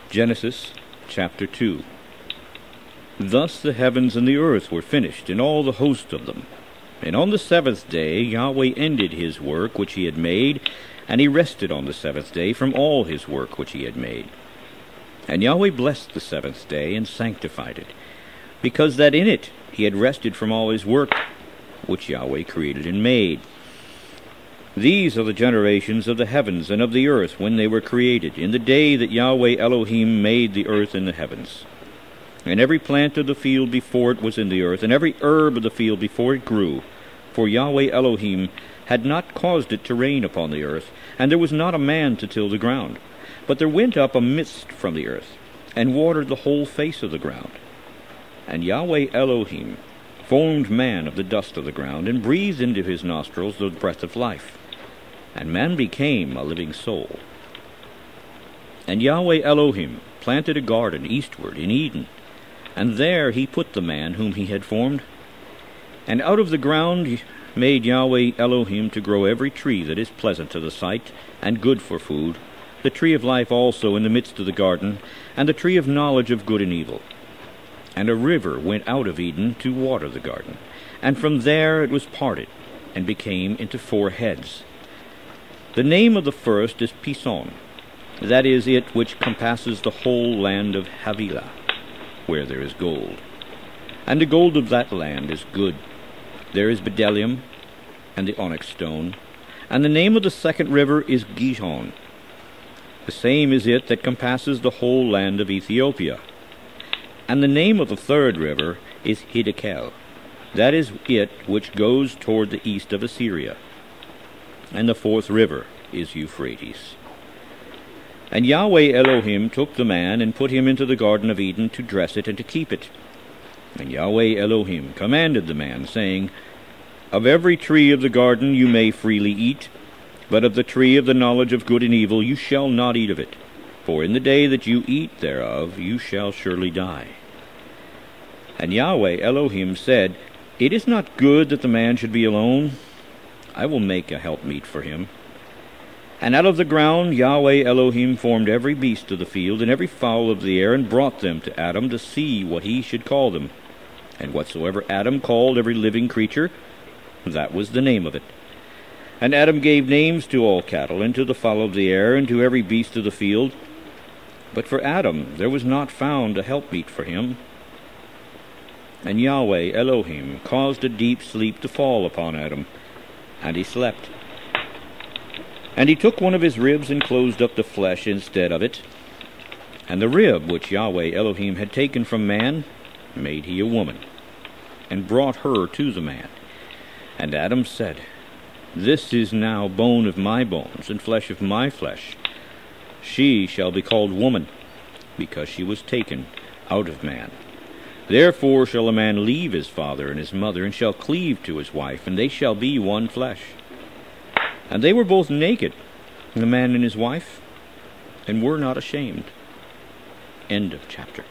Genesis chapter 2. Thus the heavens and the earth were finished, and all the host of them. And on the seventh day Yahweh ended his work which he had made, and he rested on the seventh day from all his work which he had made. And Yahweh blessed the seventh day, and sanctified it, because that in it he had rested from all his work which Yahweh created and made. These are the generations of the heavens and of the earth when they were created, in the day that Yahweh Elohim made the earth and the heavens. And every plant of the field before it was in the earth, and every herb of the field before it grew. For Yahweh Elohim had not caused it to rain upon the earth, and there was not a man to till the ground. But there went up a mist from the earth, and watered the whole face of the ground. And Yahweh Elohim formed man of the dust of the ground, and breathed into his nostrils the breath of life. And man became a living soul. And Yahweh Elohim planted a garden eastward in Eden, and there he put the man whom he had formed. And out of the ground made Yahweh Elohim to grow every tree that is pleasant to the sight, and good for food, the tree of life also in the midst of the garden, and the tree of knowledge of good and evil. And a river went out of Eden to water the garden, and from there it was parted, and became into 4 heads. The name of the first is Pison, that is it which compasses the whole land of Havilah, where there is gold. And the gold of that land is good. There is bdellium, and the onyx stone. And the name of the second river is Gihon. The same is it that compasses the whole land of Ethiopia. And the name of the third river is Hiddekel. That is it which goes toward the east of Assyria. And the fourth river is Euphrates. And Yahweh Elohim took the man, and put him into the garden of Eden to dress it and to keep it. And Yahweh Elohim commanded the man, saying, Of every tree of the garden you may freely eat, but of the tree of the knowledge of good and evil you shall not eat of it. For in the day that you eat thereof you shall surely die. And Yahweh Elohim said, It is not good that the man should be alone. I will make a helpmeet for him. And out of the ground Yahweh Elohim formed every beast of the field, and every fowl of the air, and brought them to Adam to see what he should call them. And whatsoever Adam called every living creature, that was the name of it. And Adam gave names to all cattle, and to the fowl of the air, and to every beast of the field. But for Adam there was not found a helpmeet for him. And Yahweh Elohim caused a deep sleep to fall upon Adam, and he slept. And he took one of his ribs, and closed up the flesh instead of it. And the rib which Yahweh Elohim had taken from man made he a woman, and brought her to the man. And Adam said, This is now bone of my bones, and flesh of my flesh. She shall be called woman, because she was taken out of man. Therefore shall a man leave his father and his mother, and shall cleave to his wife, and they shall be one flesh. And they were both naked, the man and his wife, and were not ashamed. End of chapter.